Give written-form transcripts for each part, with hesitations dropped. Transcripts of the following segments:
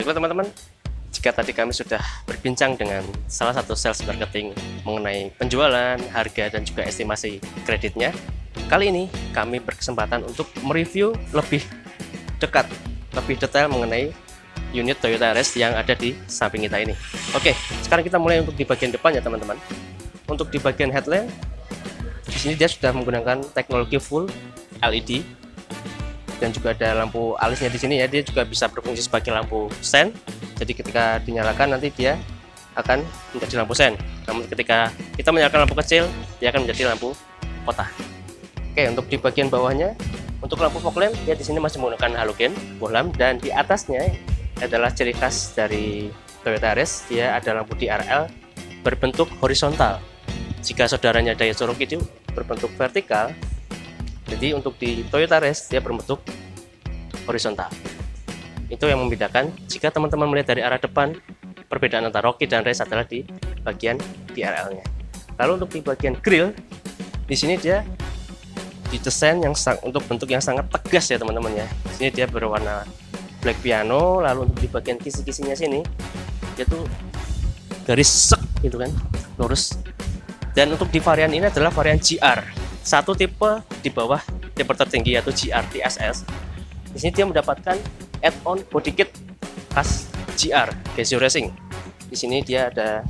Baiklah teman-teman, jika tadi kami sudah berbincang dengan salah satu sales marketing mengenai penjualan, harga, dan juga estimasi kreditnya, kali ini kami berkesempatan untuk mereview lebih dekat, lebih detail mengenai unit Toyota Yaris yang ada di samping kita ini. Oke, sekarang kita mulai untuk di bagian depan ya teman-teman. Untuk di bagian headlamp, di sini dia sudah menggunakan teknologi full LED dan juga ada lampu alisnya di sini ya. Dia juga bisa berfungsi sebagai lampu sen. Jadi ketika dinyalakan nanti dia akan menjadi lampu sen. Namun ketika kita menyalakan lampu kecil, dia akan menjadi lampu kota. Oke, untuk di bagian bawahnya, untuk lampu fog lamp, dia di sini masih menggunakan halogen bohlam, dan di atasnya adalah ciri khas dari Toyota Yaris. Dia ada lampu DRL berbentuk horizontal. Jika saudaranya Daihatsu Cherokee itu berbentuk vertikal, jadi untuk di Toyota Yaris dia berbentuk horizontal. Itu yang membedakan. Jika teman-teman melihat dari arah depan, perbedaan antara Rockie dan Yaris adalah di bagian DRL-nya. Lalu untuk di bagian grill, di sini dia didesain untuk bentuk yang sangat tegas ya teman-teman ya. Di sini dia berwarna black piano. Lalu untuk di bagian kisi-kisinya sini, dia tuh garis sek gitu kan, lurus. Dan untuk di varian ini adalah varian GR, satu tipe di bawah tipe tertinggi yaitu GR TSS. Di sini dia mendapatkan add-on body kit khas GR Gezio Racing. Di sini dia ada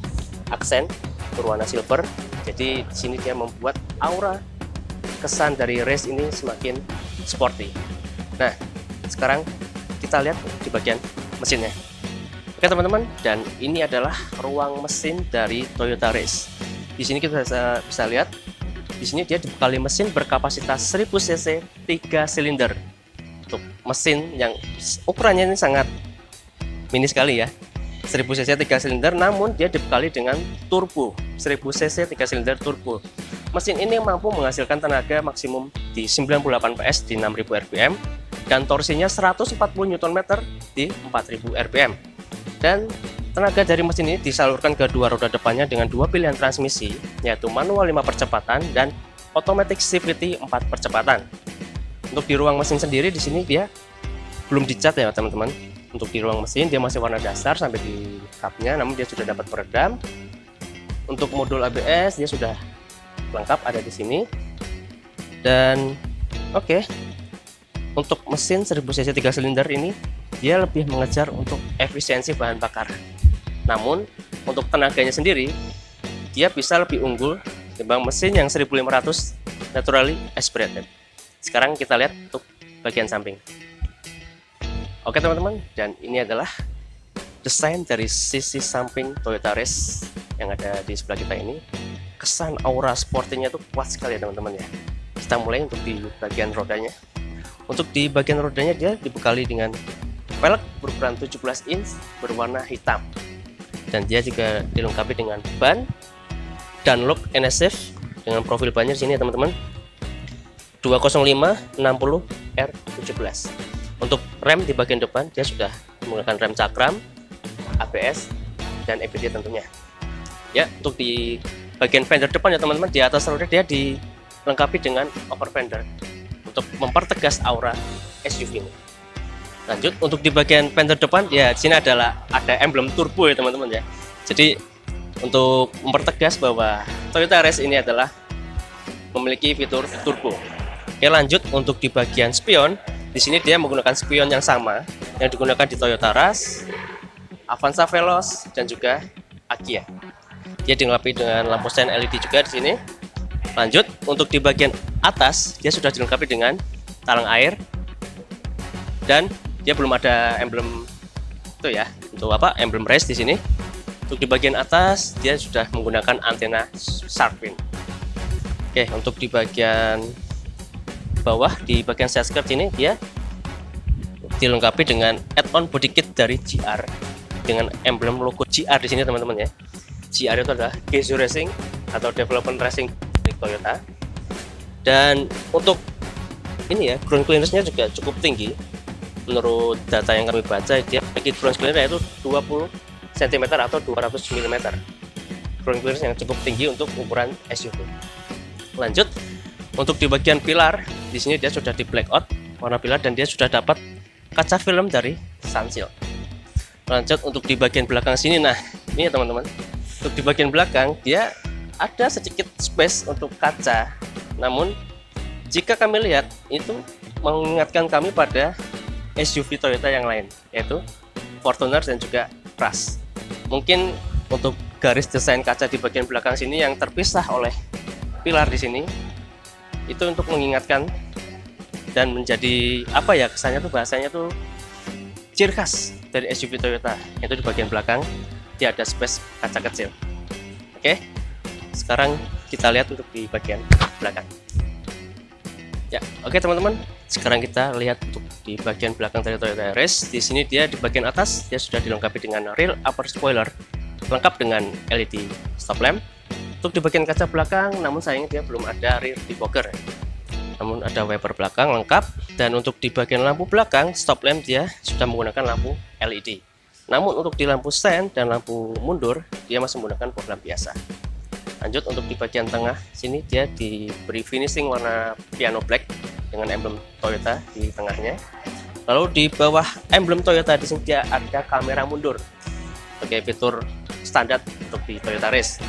aksen berwarna silver. Jadi di sini dia membuat aura kesan dari race ini semakin sporty. Nah, sekarang kita lihat di bagian mesinnya. Oke teman-teman, dan ini adalah ruang mesin dari Toyota Yaris. Di sini kita bisa lihat, di sini dia dibekali mesin berkapasitas 1000 cc 3 silinder. Untuk mesin yang ukurannya ini sangat mini sekali ya, 1000 cc 3 silinder, namun dia dibekali dengan turbo 1000 cc 3 silinder turbo. Mesin ini mampu menghasilkan tenaga maksimum di 98 PS di 6000 rpm dan torsinya 140 Nm di 4000 rpm. Dan tenaga dari mesin ini disalurkan ke dua roda depannya dengan dua pilihan transmisi, yaitu manual 5 percepatan dan automatic CVT 4 percepatan. Untuk di ruang mesin sendiri di sini dia belum dicat ya teman-teman. Untuk di ruang mesin dia masih warna dasar sampai di kapnya, namun dia sudah dapat peredam. Untuk modul ABS dia sudah lengkap ada di sini. Dan oke, untuk mesin 1000 cc 3 silinder ini dia lebih mengejar untuk efisiensi bahan bakar. Namun untuk tenaganya sendiri dia bisa lebih unggul dibanding mesin yang 1500 naturally aspirated. Sekarang kita lihat untuk bagian samping. Oke teman-teman, dan ini adalah desain dari sisi samping Toyota Yaris yang ada di sebelah kita ini. Kesan aura sportinya tuh kuat sekali ya teman-teman ya. Kita mulai untuk di bagian rodanya. Untuk di bagian rodanya dia dibekali dengan velg berukuran 17 inch berwarna hitam, dan dia juga dilengkapi dengan ban Dunlop NSF dengan profil bannya di sini ya teman-teman, 205 60 R17. Untuk rem di bagian depan dia sudah menggunakan rem cakram, ABS, dan EBD tentunya. Ya, untuk di bagian fender depan ya teman-teman, di atas roda dia dilengkapi dengan over fender untuk mempertegas aura SUV ini. Lanjut untuk di bagian fender depan ya, di sini ada emblem turbo ya teman-teman ya. Jadi untuk mempertegas bahwa Toyota Yaris ini adalah memiliki fitur turbo. Oke, lanjut untuk di bagian spion, di sini dia menggunakan spion yang sama yang digunakan di Toyota Rush, Avanza Veloz, dan juga Agya. Dia dilengkapi dengan lampu sen LED juga di sini. Lanjut untuk di bagian atas dia sudah dilengkapi dengan talang air, dan dia belum ada emblem itu ya, untuk emblem race di sini. Untuk di bagian atas dia sudah menggunakan antena Sharpin. Oke, untuk di bagian bawah di bagian side skirt ini dia dilengkapi dengan add-on body kit dari GR dengan emblem logo GR di sini teman-teman ya. GR itu adalah Gezio Racing atau Development Racing dari Toyota. Dan untuk ini ya, ground clearance-nya juga cukup tinggi. Menurut data yang kami baca, dia memiliki ground clearance yaitu 20 cm atau 200 mm. Ground clearance yang cukup tinggi untuk ukuran SUV. Lanjut, untuk di bagian pilar, di sini dia sudah di blackout warna pilar, dan dia sudah dapat kaca film dari Sunsilk. Lanjut untuk di bagian belakang sini, nah ini ya teman-teman, untuk di bagian belakang dia ada sedikit space untuk kaca, namun jika kami lihat itu mengingatkan kami pada SUV Toyota yang lain, yaitu Fortuner dan juga Rush. Mungkin untuk garis desain kaca di bagian belakang sini yang terpisah oleh pilar di sini itu untuk mengingatkan dan menjadi apa ya, kesannya tuh bahasanya tuh ciri khas dari SUV Toyota, itu di bagian belakang dia ada space kaca kecil. Oke, sekarang kita lihat untuk di bagian belakang ya. Oke teman-teman, sekarang kita lihat untuk di bagian belakang dari Toyota Yaris. Di sini dia di bagian atas dia sudah dilengkapi dengan rear upper spoiler lengkap dengan LED stop lamp. Untuk di bagian kaca belakang, namun sayangnya dia belum ada rear defogger, namun ada wiper belakang lengkap. Dan untuk di bagian lampu belakang stop lamp dia sudah menggunakan lampu LED. Namun untuk di lampu sen dan lampu mundur dia masih menggunakan fog lamp biasa. Lanjut untuk di bagian tengah sini dia diberi finishing warna piano black dengan emblem Toyota di tengahnya. Lalu di bawah emblem Toyota di sini dia ada kamera mundur sebagai fitur standar untuk di Toyota Race.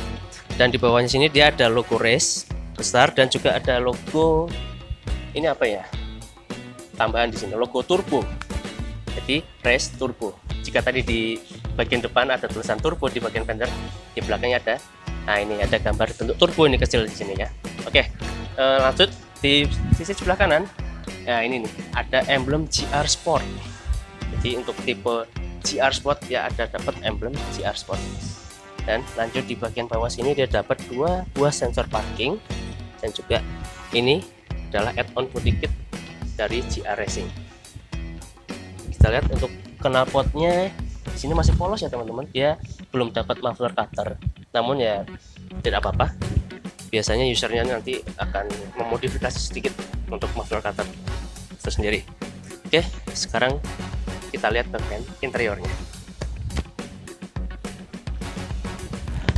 Dan di bawahnya sini dia ada logo Race besar dan juga ada logo ini apa ya? Tambahan di sini logo turbo. Jadi Race Turbo. Jika tadi di bagian depan ada tulisan turbo di bagian fender, di belakangnya ada. Nah, ini ada gambar bentuk turbo ini kecil di sini ya. Oke, lanjut di sisi sebelah kanan. Ya, ini nih ada emblem GR Sport. Jadi untuk tipe GR Sport ya ada dapat emblem GR Sport. Dan lanjut di bagian bawah sini dia dapat 2 buah sensor parking dan juga ini adalah add-on body kit dari GR Racing. Kita lihat untuk knalpotnya di sini masih polos ya teman-teman. Dia belum dapat muffler cutter. Namun ya tidak apa-apa. Biasanya usernya nanti akan memodifikasi sedikit untuk muffler cutter itu sendiri. Oke, sekarang kita lihat bagian interiornya.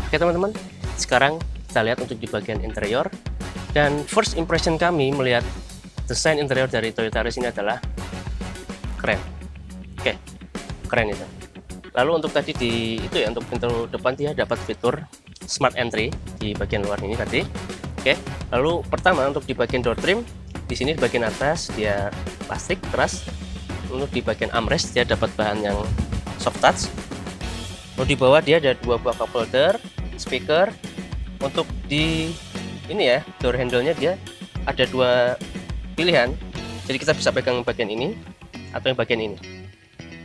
Oke teman-teman, sekarang kita lihat untuk di bagian interior. Dan first impression kami melihat desain interior dari Toyota Race ini adalah keren. Oke, keren itu. Lalu untuk tadi di itu ya, untuk pintu depan dia dapat fitur smart entry di bagian luar ini tadi. Oke, lalu pertama untuk di bagian door trim, di sini di bagian atas dia plastik keras. Untuk di bagian armrest dia dapat bahan yang soft touch. Lalu di bawah dia ada 2 buah cup holder, speaker. Untuk di ini ya, door handle-nya dia ada 2 pilihan. Jadi kita bisa pegang bagian ini atau yang bagian ini.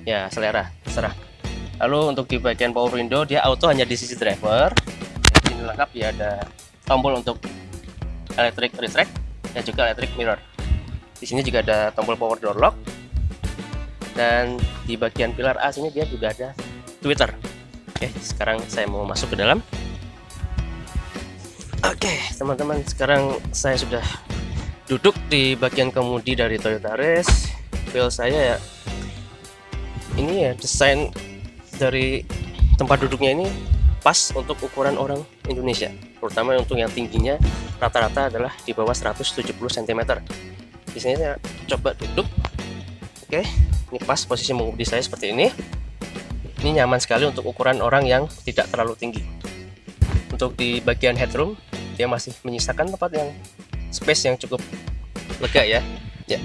Ya, selera, terserah. Lalu untuk di bagian power window dia auto hanya di sisi driver. Di sini lengkap ya, ada tombol untuk electric retract dan juga electric mirror. Di sini juga ada tombol power door lock. Dan di bagian pilar A sini dia juga ada tweeter. Oke, sekarang saya mau masuk ke dalam. Oke, teman-teman, sekarang saya sudah duduk di bagian kemudi dari Toyota Race. Feel saya ya, ini ya desain dari tempat duduknya ini pas untuk ukuran orang Indonesia, terutama untuk yang tingginya rata-rata adalah di bawah 170 cm. Di sini saya coba duduk. Oke, ini pas posisi mengemudi saya seperti ini. Ini nyaman sekali untuk ukuran orang yang tidak terlalu tinggi. Untuk di bagian headroom dia masih menyisakan tempat yang space yang cukup lega ya. Ya.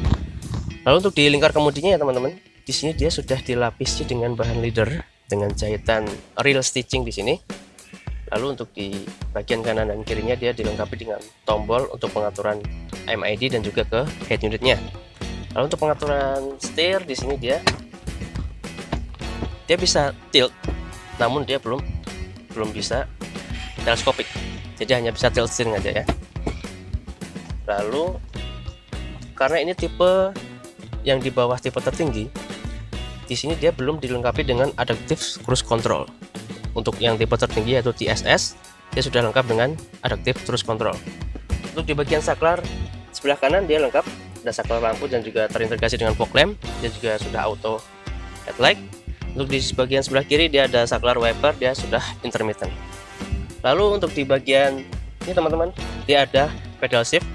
Lalu untuk di lingkar kemudinya ya teman-teman, di sini dia sudah dilapisi dengan bahan leather dengan jahitan real stitching di sini. Lalu untuk di bagian kanan dan kirinya dia dilengkapi dengan tombol untuk pengaturan MID dan juga ke head unitnya. Lalu untuk pengaturan setir di sini dia bisa tilt, namun dia belum bisa teleskopik. Jadi hanya bisa tilt steering aja ya. Lalu karena ini tipe yang di bawah tipe tertinggi, di sini dia belum dilengkapi dengan adaptive cruise control. Untuk yang tipe tertinggi yaitu TSS, dia sudah lengkap dengan adaptive cruise control. Untuk di bagian saklar sebelah kanan dia lengkap, ada saklar lampu dan juga terintegrasi dengan fog lamp. Dia juga sudah auto headlight. Untuk di bagian sebelah kiri dia ada saklar wiper, dia sudah intermittent. Lalu untuk di bagian ini teman-teman, dia ada pedal shift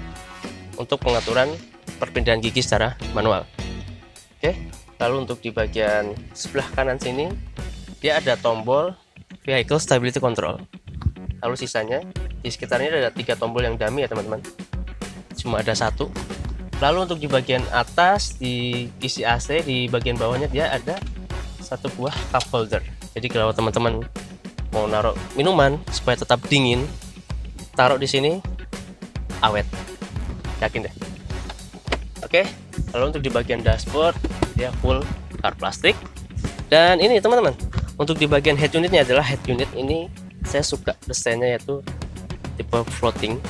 untuk pengaturan perpindahan gigi secara manual. Oke, lalu untuk di bagian sebelah kanan sini dia ada tombol vehicle stability control. Lalu sisanya di sekitarnya ada 3 tombol yang dummy ya teman-teman, cuma ada 1. Lalu untuk di bagian atas di isi AC, di bagian bawahnya dia ada 1 buah cup holder. Jadi kalau teman-teman mau naruh minuman supaya tetap dingin, taruh di sini awet, yakin deh. Oke, lalu untuk di bagian dashboard dia full hard plastik. Dan ini teman-teman, untuk di bagian head unitnya adalah head unit ini saya suka desainnya, yaitu tipe floating.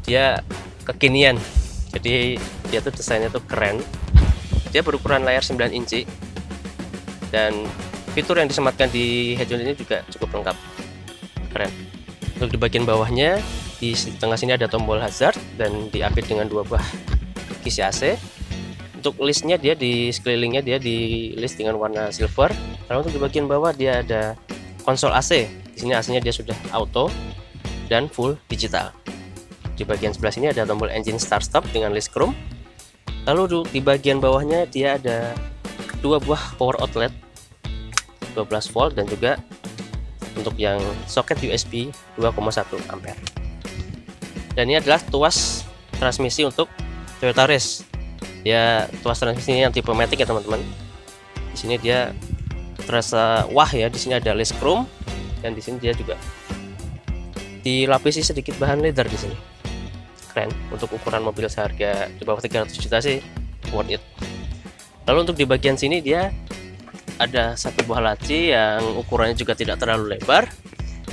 Dia kekinian, jadi dia tuh desainnya tuh keren. Dia berukuran layar 9 inci dan fitur yang disematkan di head unit ini juga cukup lengkap, keren. Untuk di bagian bawahnya di tengah sini ada tombol hazard dan diapit dengan 2 buah kisi AC. Untuk listnya dia di sekelilingnya dia di list dengan warna silver. Lalu untuk di bagian bawah dia ada konsol AC. Di sini AC-nya dia sudah auto dan full digital. Di bagian sebelah sini ada tombol engine start stop dengan list chrome. Lalu di bagian bawahnya dia ada 2 buah power outlet 12 volt dan juga untuk yang soket USB 2,1 ampere. Dan ini adalah tuas transmisi untuk Toyota Race. Ya, tuas transmisi yang tipe matic ya teman-teman. Di sini dia terasa wah ya. Di sini ada list chrome dan di sini dia juga dilapisi sedikit bahan leather di sini. Keren, untuk ukuran mobil seharga di bawah 300 juta sih worth it. Lalu untuk di bagian sini dia ada 1 buah laci yang ukurannya juga tidak terlalu lebar.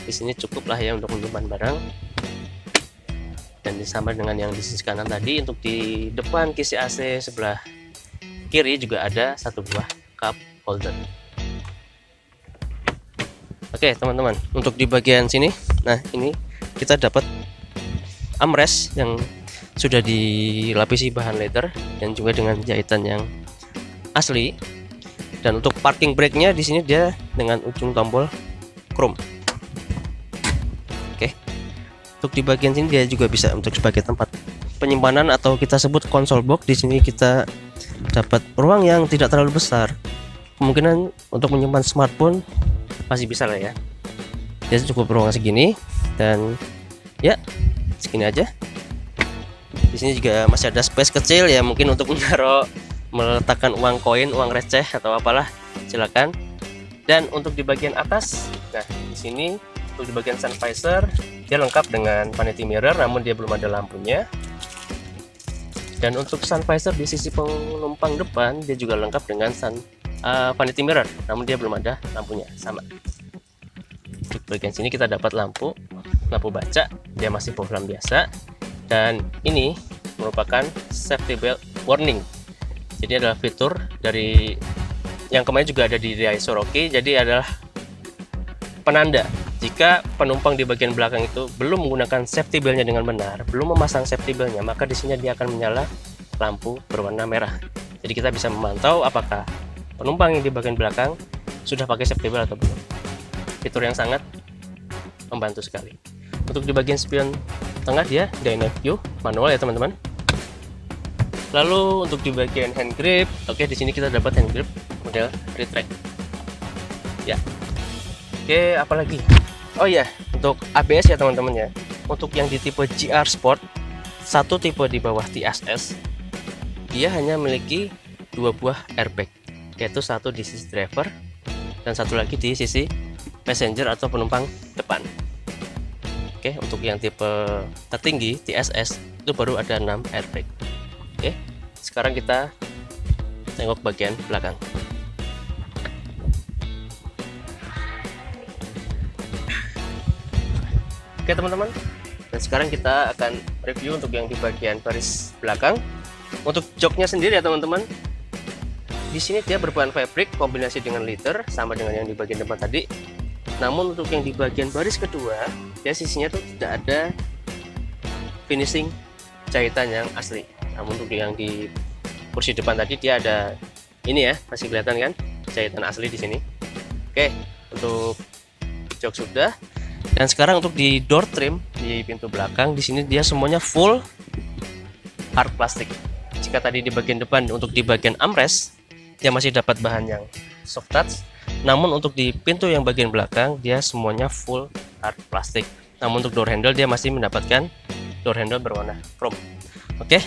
Di sini cukup lah ya untuk menyimpan barang. Dan sama dengan yang di sisi kanan tadi, untuk di depan kisi AC sebelah kiri juga ada 1 buah cup holder. Oke teman-teman, untuk di bagian sini, nah ini kita dapat armrest yang sudah dilapisi bahan leather dan juga dengan jahitan yang asli. Dan untuk parking brake-nya di sini dia dengan ujung tombol chrome. Oke. Untuk di bagian sini dia juga bisa untuk sebagai tempat penyimpanan atau kita sebut console box. Di sini kita dapat ruang yang tidak terlalu besar. Kemungkinan untuk menyimpan smartphone masih bisa lah ya. Dia cukup ruang segini dan ya segini aja. Di sini juga masih ada space kecil ya, mungkin untuk meletakkan uang koin, uang receh atau apalah, silakan. Dan untuk di bagian atas, nah di sini untuk di bagian sun visor dia lengkap dengan vanity mirror, namun dia belum ada lampunya. Dan untuk sun visor di sisi penumpang depan dia juga lengkap dengan vanity mirror, namun dia belum ada lampunya, sama. Di bagian sini kita dapat lampu baca, dia masih program biasa. Dan ini merupakan safety belt warning. Jadi adalah fitur dari yang kemarin juga ada di Daihatsu Rocky. Jadi adalah penanda jika penumpang di bagian belakang itu belum menggunakan safety beltnya dengan benar, belum memasang safety beltnya, maka di sini dia akan menyala lampu berwarna merah. Jadi kita bisa memantau apakah penumpang yang di bagian belakang sudah pakai safety belt atau belum. Fitur yang sangat membantu sekali. Untuk di bagian spion tengah dia dynamic view manual ya teman-teman. Lalu untuk di bagian hand grip, oke, di sini kita dapat hand grip model retract. Ya. Oke, apalagi? Oh ya, untuk ABS ya teman-teman ya. Untuk yang di tipe GR Sport, satu tipe di bawah TSS, dia hanya memiliki 2 buah airbag, yaitu satu di sisi driver dan satu lagi di sisi passenger atau penumpang depan. Oke, untuk yang tipe tertinggi TSS itu baru ada 6 airbag. Oke, sekarang kita tengok bagian belakang. Oke teman-teman, dan sekarang kita akan review untuk yang di bagian baris belakang. Untuk joknya sendiri ya teman-teman, di sini dia berbahan fabric kombinasi dengan leather sama dengan yang di bagian depan tadi. Namun untuk yang di bagian baris kedua, dia sisinya tuh tidak ada finishing jahitan yang asli. Namun untuk yang di kursi depan tadi dia ada ini ya, masih kelihatan kan jahitan asli di sini. Oke, untuk jok sudah. Dan sekarang untuk di door trim di pintu belakang, di sini dia semuanya full hard plastik. Jika tadi di bagian depan untuk di bagian armrest dia masih dapat bahan yang soft touch, Namun untuk di pintu yang bagian belakang dia semuanya full hard plastik. Namun untuk door handle dia masih mendapatkan door handle berwarna chrome. Oke,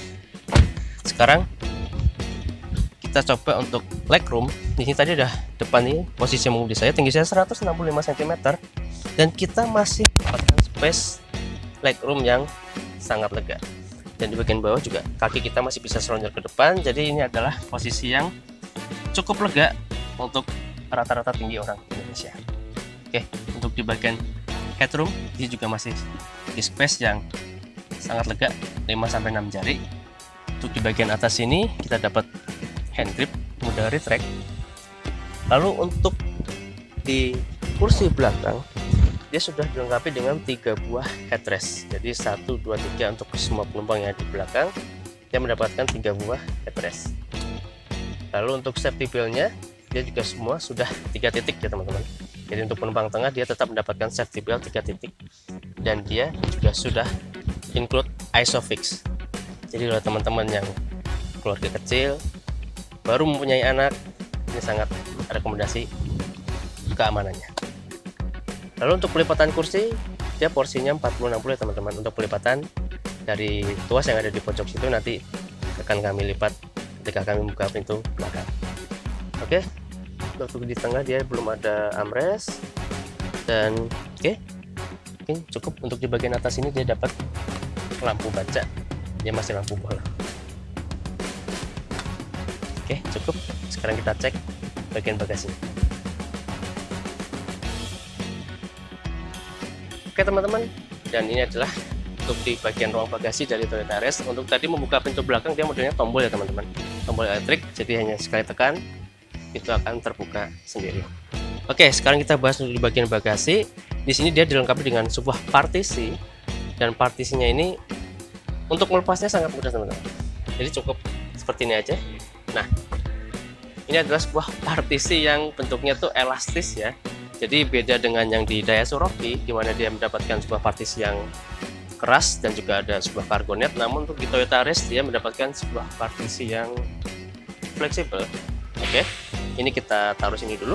sekarang kita coba untuk legroom. Di sini tadi udah depan nih posisi mengemudi saya, tinggi saya 165 cm, dan kita masih mendapatkan space legroom yang sangat lega. Dan di bagian bawah juga kaki kita masih bisa selonjor ke depan. Jadi ini adalah posisi yang cukup lega untuk rata-rata tinggi orang Indonesia. Oke, untuk di bagian headroom ini juga masih di space yang sangat lega, 5-6 jari. Untuk di bagian atas ini kita dapat hand grip, mudah retract. Lalu untuk di kursi belakang dia sudah dilengkapi dengan 3 buah headrest. Jadi 1, 2, 3 untuk semua penumpang yang di belakang dia mendapatkan 3 buah headrest. Lalu untuk safety belt-nya dia juga semua sudah 3 titik ya teman-teman. Jadi untuk penumpang tengah dia tetap mendapatkan safety belt 3 titik, dan dia juga sudah include ISOFIX. Jadi kalau teman-teman yang keluarga kecil baru mempunyai anak, ini sangat rekomendasi keamanannya. Lalu untuk pelipatan kursi dia porsinya 40-60 ya teman-teman. Untuk pelipatan dari tuas yang ada di pojok situ nanti akan kami lipat ketika kami buka pintu belakang. Oke, untuk di tengah dia belum ada armrest, dan oke, cukup. Untuk di bagian atas ini dia dapat lampu baca, dia masih lampu bola. Oke, cukup. Sekarang kita cek bagian bagasinya. Oke teman-teman, dan ini adalah untuk di bagian ruang bagasi dari Toyota Yaris. Untuk tadi membuka pintu belakang dia modelnya tombol ya teman-teman, tombol elektrik, jadi hanya sekali tekan itu akan terbuka sendiri. Oke, sekarang kita bahas untuk di bagian bagasi. Di sini dia dilengkapi dengan sebuah partisi, dan partisinya ini untuk melepasnya sangat mudah teman-teman. Jadi cukup seperti ini aja. Nah, ini adalah sebuah partisi yang bentuknya tuh elastis ya. Jadi beda dengan yang di Daihatsu Rocky, di mana dia mendapatkan sebuah partisi yang keras dan juga ada sebuah kargonet. Namun untuk di Toyota Yaris dia mendapatkan sebuah partisi yang fleksibel. Oke, ini kita taruh sini dulu.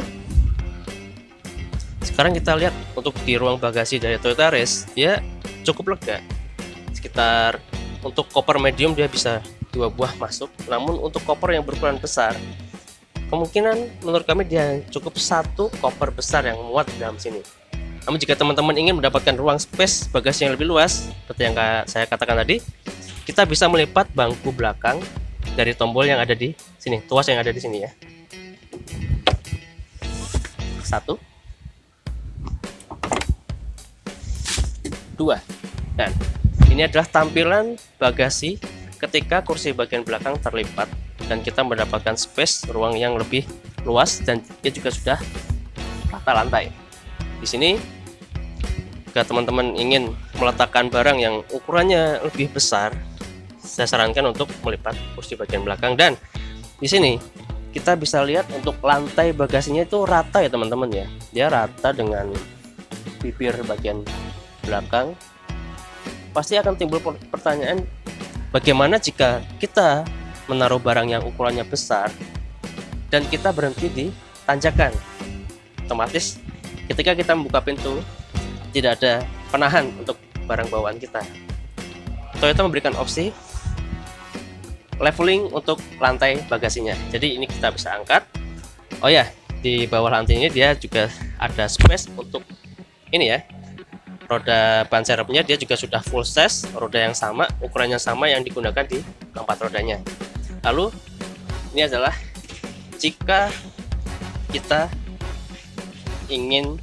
Sekarang kita lihat untuk di ruang bagasi dari Toyota Yaris, dia cukup lega. Sekitar untuk koper medium dia bisa 2 buah masuk. Namun untuk koper yang berukuran besar, kemungkinan menurut kami dia cukup 1 koper besar yang muat di dalam sini. Namun jika teman-teman ingin mendapatkan ruang space bagasi yang lebih luas, seperti yang saya katakan tadi, kita bisa melipat bangku belakang dari tombol yang ada di sini, tuas yang ada di sini ya. 1, 2, dan ini adalah tampilan bagasi ketika kursi bagian belakang terlipat, dan kita mendapatkan space ruang yang lebih luas, dan dia juga sudah rata lantai. Di sini jika teman-teman ingin meletakkan barang yang ukurannya lebih besar, saya sarankan untuk melipat kursi bagian belakang. Dan di sini kita bisa lihat untuk lantai bagasinya itu rata ya teman-teman ya. Dia rata dengan bibir bagian belakang. Pasti akan timbul pertanyaan, bagaimana jika kita menaruh barang yang ukurannya besar dan kita berhenti di tanjakan? Otomatis ketika kita membuka pintu tidak ada penahan untuk barang bawaan kita. Toyota memberikan opsi leveling untuk lantai bagasinya, jadi ini kita bisa angkat. Oh ya, di bawah lantai ini dia juga ada space untuk ini ya, roda ban serepnya dia juga sudah full size, roda yang sama, ukurannya sama yang digunakan di keempat rodanya. Lalu ini adalah jika kita ingin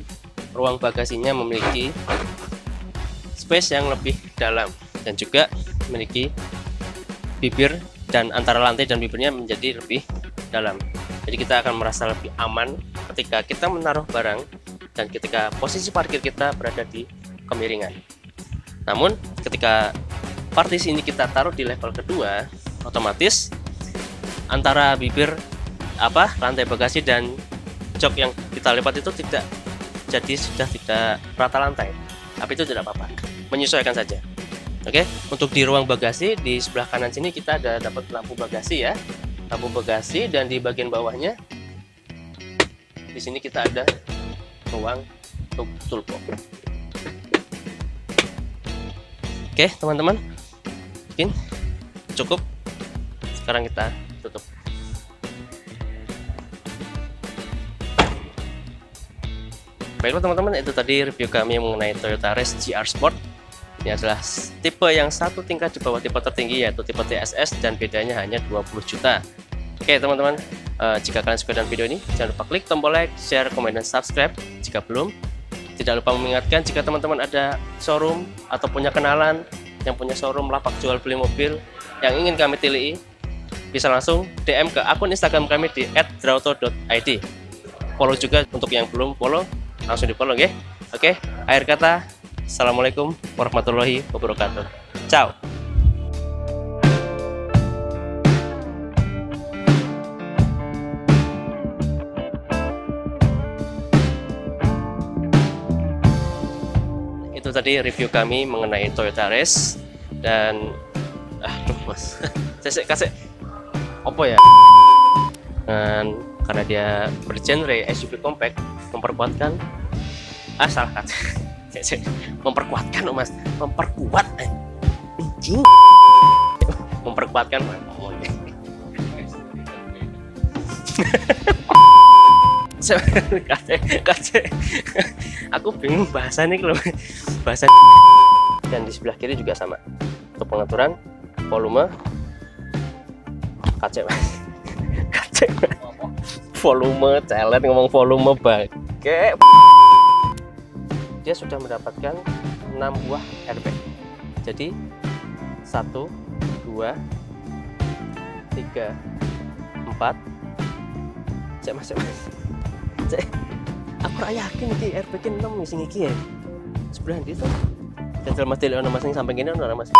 ruang bagasinya memiliki space yang lebih dalam dan juga memiliki bibir, dan antara lantai dan bibirnya menjadi lebih dalam. Jadi kita akan merasa lebih aman ketika kita menaruh barang dan ketika posisi parkir kita berada di kemiringan. Namun ketika partisi ini kita taruh di level kedua, otomatis antara bibir lantai bagasi dan jok yang kita lipat itu sudah tidak rata lantai, tapi itu tidak apa-apa, menyesuaikan saja. Oke, untuk di ruang bagasi di sebelah kanan sini kita ada dapat lampu bagasi ya, lampu bagasi, dan di bagian bawahnya di sini kita ada ruang untuk toolbox. Oke teman-teman, mungkin cukup. Sekarang kita tutup. Baiklah teman-teman, itu tadi review kami mengenai Toyota Race GR Sport. Ini adalah tipe yang satu tingkat di bawah tipe tertinggi, yaitu tipe TSS, dan bedanya hanya 20 juta. Oke teman-teman, jika kalian suka dengan video ini, jangan lupa klik tombol like, share, komen, dan subscribe. Jika belum, tidak lupa mengingatkan jika teman-teman ada showroom atau punya kenalan yang punya showroom lapak jual beli mobil yang ingin kami tilii, bisa langsung DM ke akun Instagram kami di @drauto.id. Follow juga untuk yang belum follow, langsung di follow ya. Oke, akhir kata, assalamualaikum warahmatullahi wabarakatuh. Ciao. Itu tadi review kami mengenai Toyota Race, dan aduh mas, saya kasih apa ya, dan karena dia bergenre SUV compact, memperkuatkan salah kata memperkuatkan mas, memperkuat anjing, memperkuatkan aku bingung bahasa nih loh, bahasa. Dan di sebelah kiri juga sama untuk pengaturan volume kaca volume, celet ngomong volume bangke. Dia sudah mendapatkan 6 buah airbag. Jadi 1, 2, 3, 4. Cek mas, cek. Aku yakin iki airbag 6 sing iki ya. Sebelah ndi to? Jajal Mas Dele ono mas sing samping kene ono mas.